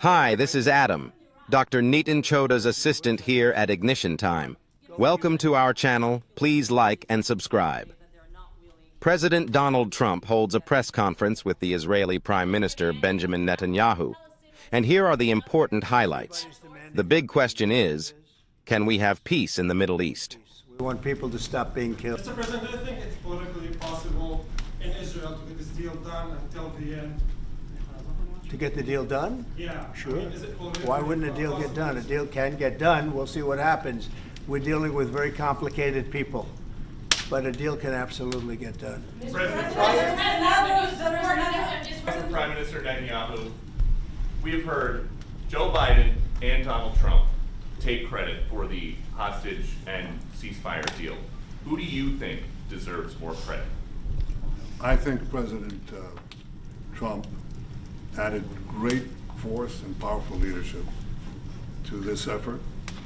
Hi, this is Adam, Dr. Nitin Choda's assistant here at Ignition Time. Welcome to our channel. Please like and subscribe. President Donald Trump holds a press conference with the Israeli Prime Minister Benjamin Netanyahu. And here are the important highlights. The big question is, can we have peace in the Middle East? We want people to stop being killed. Mr. President, do you think it's politically possible in Israel to get this deal done until the end? To get the deal done? Yeah. Sure. I mean, is it politically Why wouldn't a deal get done? A deal can get done. We'll see what happens. We're dealing with very complicated people, but a deal can absolutely get done. President Prime Minister Netanyahu, we have heard Joe Biden and Donald Trump take credit for the hostage and ceasefire deal. Who do you think deserves more credit? I think President Trump added great force and powerful leadership to this effort.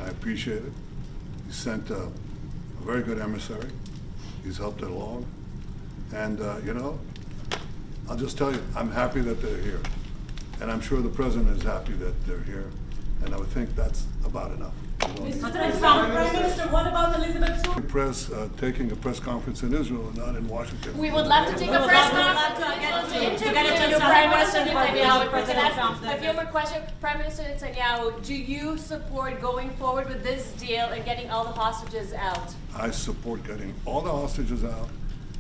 I appreciate it. He sent a very good emissary. He's helped it along. And, I'll just tell you, I'm happy that they're here. And I'm sure the president is happy that they're here. And I would think that's about enough. President Trump, Prime Minister, what about Elizabeth Schultz? Taking a press conference in Israel and not in Washington. We would love to take a press conference to interview Prime Minister Netanyahu. President Trump. A few more questions. Prime Minister Netanyahu, do you support going forward with this deal and getting all the hostages out? I support getting all the hostages out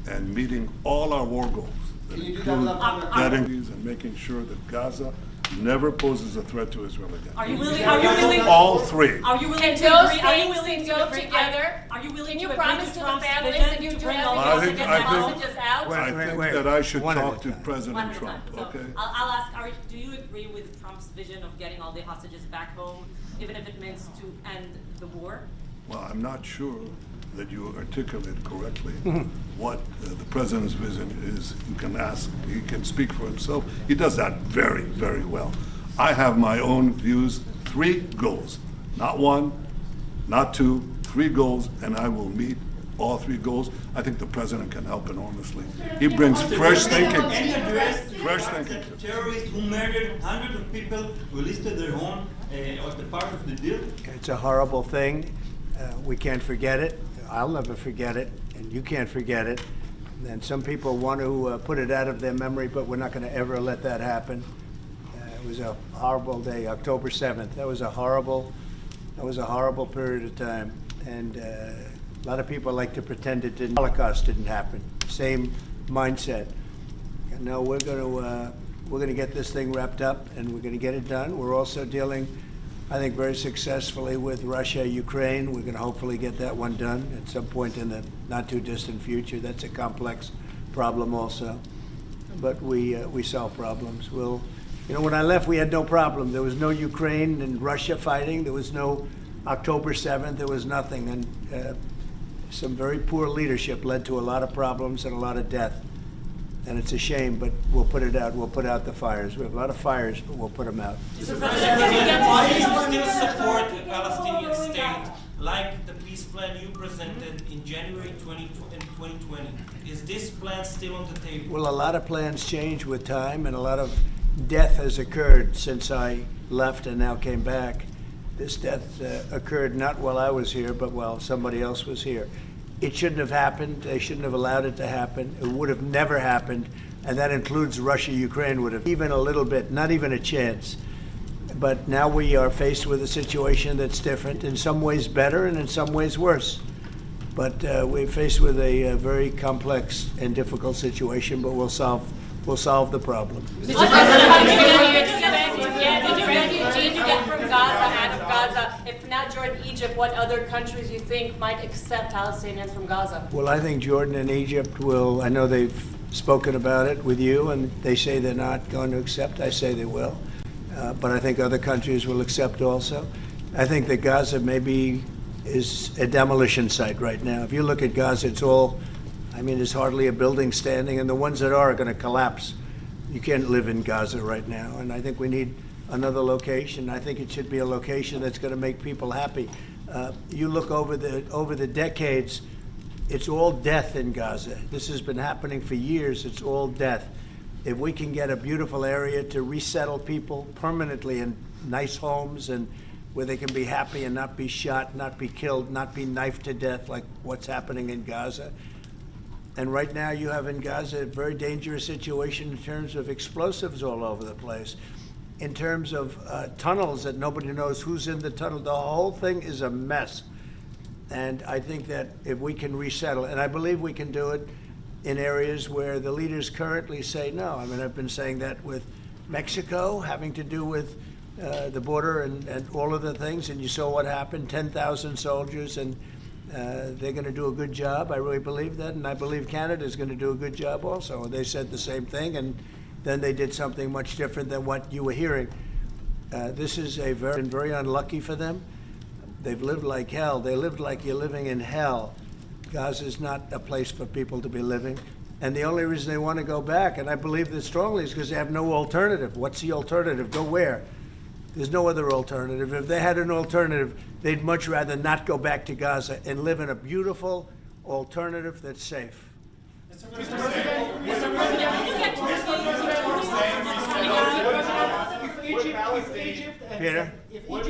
and meeting all our war goals. That include vetting and making sure that Gaza never poses a threat to Israel again. Are you willing? All three. Are you willing Can to those agree? Are you things willing go to agree? together? Are you willing Can you to agree promise to to the Trump's families vision that you to do bring everything all I else to think- get I the think- hostages out? Wait, I think wait. that I should One at a talk to time. President One at a Trump, time. So okay? I'll ask, do you agree with Trump's vision of getting all the hostages back home, even if it means to end the war? Well, I'm not sure that you articulated correctly what the president's vision is. You can ask, he can speak for himself. He does that very, very well. I have my own views, 3 goals, not 1, not 2, 3 goals, and I will meet all 3 goals. I think the president can help enormously. He brings fresh thinking. Fresh thinking. Terrorists who murdered hundreds of people who listed their home as the part of the deal. It's a horrible thing. We can't forget it. I'll never forget it, and you can't forget it. And some people want to put it out of their memory, but we're not going to ever let that happen. It was a horrible day, October 7th. That was a horrible period of time. And a lot of people like to pretend it didn't. Holocaust didn't happen. Same mindset. No, we're going to get this thing wrapped up, and we're going to get it done. We're also dealing, I think, very successfully with Russia, Ukraine. We're going to hopefully get that one done at some point in the not too distant future. That's a complex problem also. But we solve problems. When I left, we had no problem. There was no Ukraine and Russia fighting. There was no October 7th. There was nothing. And some very poor leadership led to a lot of problems and a lot of death. And it's a shame, but we'll put it out. We'll put out the fires. We have a lot of fires, but we'll put them out. Why do you still support a Palestinian state like the peace plan you presented in January 2020? Is this plan still on the table? Well, a lot of plans change with time, and a lot of death has occurred since I left and now came back. This death occurred not while I was here, but while somebody else was here. It shouldn't have happened. They shouldn't have allowed it to happen. It would have never happened, and that includes Russia, Ukraine would have even a little bit, not even a chance. But now we are faced with a situation that's different, in some ways better and in some ways worse. But we're faced with a very complex and difficult situation, but we'll solve the problem. Mr. President, did you refugees you get from Gaza, out of Gaza, if not Jordan, Egypt, what other countries you think might accept Palestinians from Gaza? Well, I think Jordan and Egypt will. I know they've spoken about it with you, and they say they're not going to accept. I say they will. But I think other countries will accept also. I think that Gaza maybe is a demolition site right now. If you look at Gaza, there's hardly a building standing, and the ones that are going to collapse. You can't live in Gaza right now, and I think we need another location. I think it should be a location that's going to make people happy. You look over the decades, it's all death in Gaza. This has been happening for years. It's all death. if we can get a beautiful area to resettle people permanently in nice homes and where they can be happy and not be shot, not be killed, not be knifed to death like what's happening in Gaza. And right now you have in Gaza a very dangerous situation in terms of explosives all over the place, in terms of tunnels that nobody knows who's in the tunnel. The whole thing is a mess. And I think that if we can resettle, and I believe we can do it in areas where the leaders currently say no. I mean, I've been saying that with Mexico, having to do with the border and all of the things, and you saw what happened, 10,000 soldiers, and they're going to do a good job. I really believe that, and I believe Canada is going to do a good job also. They said the same thing, and then they did something much different than what you were hearing. This is very unlucky for them. They've lived like hell. They lived like you're living in hell. Gaza is not a place for people to be living. And the only reason they want to go back, and I believe this strongly, is because they have no alternative. What's the alternative? Go where? There's no other alternative. If they had an alternative, they'd much rather not go back to Gaza and live in a beautiful alternative that's safe. Peter? Would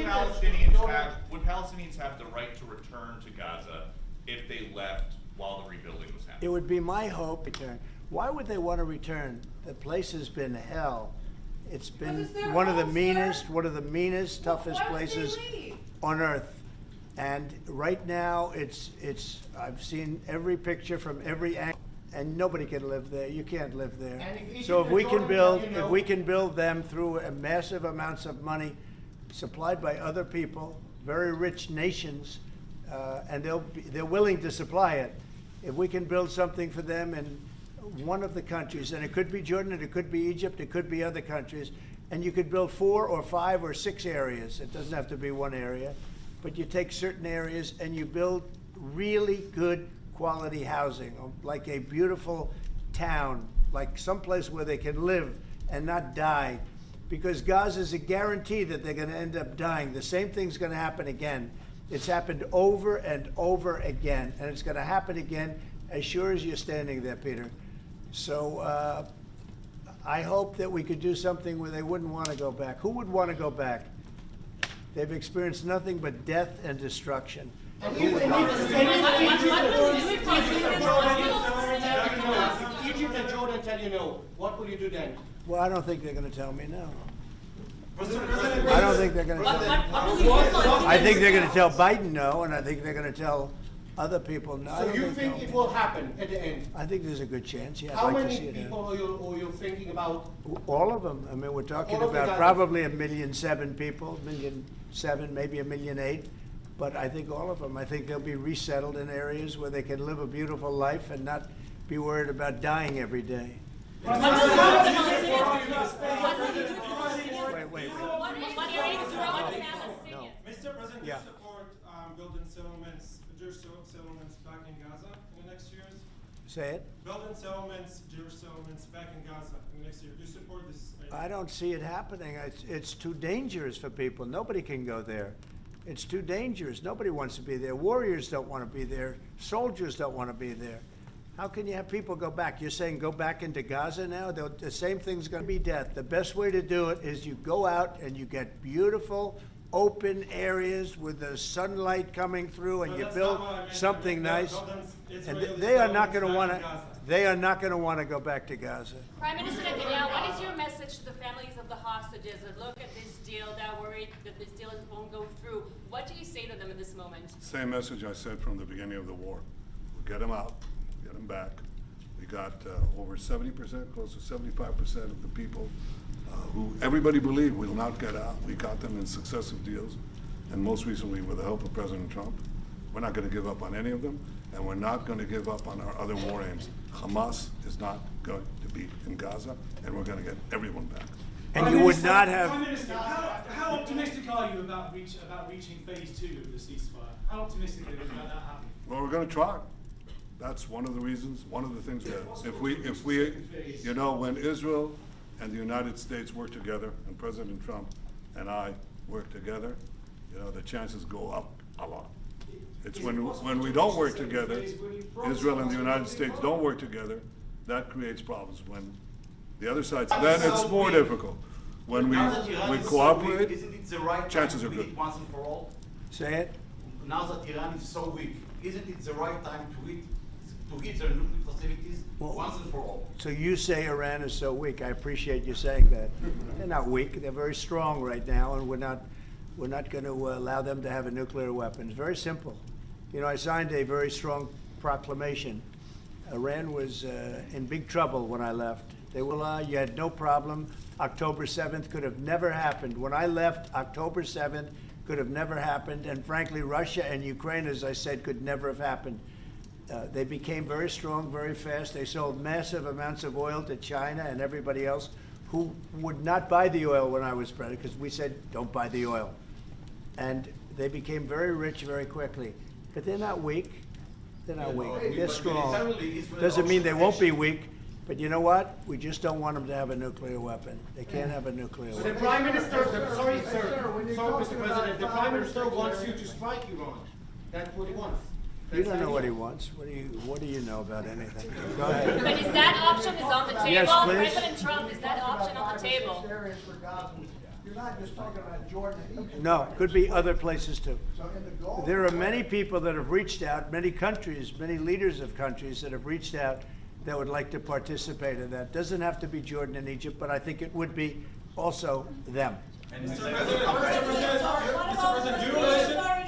Palestinians have the right to return to Gaza if they left while the rebuilding was happening? It would be my hope. Why would they want to return? The place has been hell. It's been one of the meanest, toughest places on earth. And right now, I've seen every picture from every angle, and nobody can live there. You can't live there. So if we can build them through massive amounts of money supplied by other people, very rich nations, and they're willing to supply it. If we can build something for them in one of the countries, and it could be Jordan, it could be Egypt, it could be other countries, and you could build 4 or 5 or 6 areas. It doesn't have to be one area, but you take certain areas and you build really good quality housing, like a beautiful town, like someplace where they can live and not die. Because Gaza is a guarantee that they're going to end up dying. The same thing's going to happen again. It's happened over and over again, and it's going to happen again as sure as you're standing there, Peter. So I hope that we could do something where they wouldn't want to go back. Who would want to go back? They've experienced nothing but death and destruction. Who would want to go back? Egypt and Jordan tell you no. What will you do then? Well, I don't think they're going to tell me no. I don't think they're going to tell me no. I think they're going to tell Biden no, and I think they're going to tell other people no. So you think it will happen at the end? I think there's a good chance, yeah. How many people are you thinking about? All of them. I mean, we're talking about probably 1.7 million people, 1.7 million, maybe 1.8 million. But I think all of them. I think they'll be resettled in areas where they can live a beautiful life and not be worried about dying every day. Wait. No. Mr. President, Yeah. do you support building settlements, Jewish settlements back in Gaza in the next years? Say it? Building settlements, Jewish settlements back in Gaza in the next year. Do you support this idea? I don't see it happening. It's too dangerous for people. Nobody can go there. It's too dangerous. Nobody wants to be there. Warriors don't want to be there. Soldiers don't want to be there. How can you have people go back? You're saying go back into Gaza now? The same thing's going to be death. The best way to do it is you go out and you get beautiful, open areas with the sunlight coming through, and you build something nice. And they are not going to want to. They are not going to want to go back to Gaza. Prime Minister Netanyahu, what is your message to the families of the hostages that look at this deal, that are worried that this deal won't go through? What do you say to them at this moment? Same message I said from the beginning of the war. We'll get them out, get them back. We got over 70%, close to 75% of the people who everybody believed will not get out. We got them in successive deals, and most recently with the help of President Trump. We're not going to give up on any of them, and we're not going to give up on our other war aims. Hamas is not going to be in Gaza, and we're going to get everyone back. And you would not have. Prime Minister, how optimistic are you about reaching phase 2 of the ceasefire? How optimistic are you about that happening? Well, we're going to try. That's one of the reasons, one of the things that if we, you know, when Israel and the United States work together, and President Trump and I work together, you know, the chances go up a lot. It's when we don't work together, Israel and the United States don't work together, that creates problems. When The other side, then it's more difficult. When we cooperate, isn't it the right chances time are to good. hit once and for all? Say it. Now that Iran is so weak, isn't it the right time to hit their nuclear facilities once and for all? So you say Iran is so weak. I appreciate you saying that. They're not weak. They're very strong right now, and we're not going to allow them to have a nuclear weapon. It's very simple. You know, I signed a very strong proclamation. Iran was in big trouble when I left. They will. You had no problem. October 7th could have never happened. When I left, October 7th could have never happened. And frankly, Russia and Ukraine, as I said, could never have happened. They became very strong very fast. They sold massive amounts of oil to China and everybody else who would not buy the oil when I was president, because we said, don't buy the oil. And they became very rich very quickly. But they're not weak. They're not weak. They're strong. Doesn't mean they won't be weak. But you know what? We just don't want them to have a nuclear weapon. They can't have a nuclear The weapon. Prime Minister, sorry, Mr. President, the Prime Minister wants you to strike Iran. That's what he wants. You don't know what he wants. What do you know about anything? Go ahead. But is that option on the table? Yes, please. President Trump, is that option on the table? You're not just talking about Jordan and Egypt. No, could be other places too. So in the Gulf, There are many people that have reached out, many countries, many leaders of countries that have reached out that would like to participate in that. Doesn't have to be Jordan and Egypt, but I think it would be also them. Mr. President,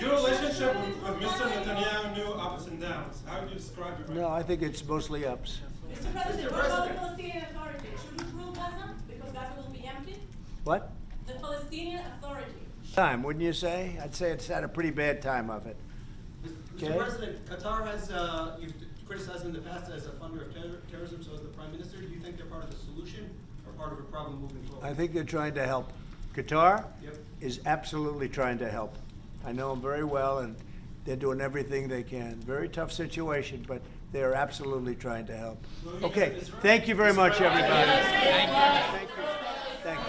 your relationship with Mr. Netanyahu knew ups and downs. How would you describe it? No, I think it's mostly ups. Mr. President, what about the Palestinian Authority? Should we rule Gaza because Gaza will be empty? What? The Palestinian Authority. Time, wouldn't you say? I'd say it's had a pretty bad time of it. Mr. Okay. President, Qatar has, you've criticized them in the past as a funder of terrorism, so as the Prime Minister, do you think they're part of the solution or part of a problem moving forward? I think they're trying to help. Qatar Yep. is absolutely trying to help. I know them very well, and they're doing everything they can. Very tough situation, but they are absolutely trying to help. Okay, thank you very much, everybody. Thank you. Thank you.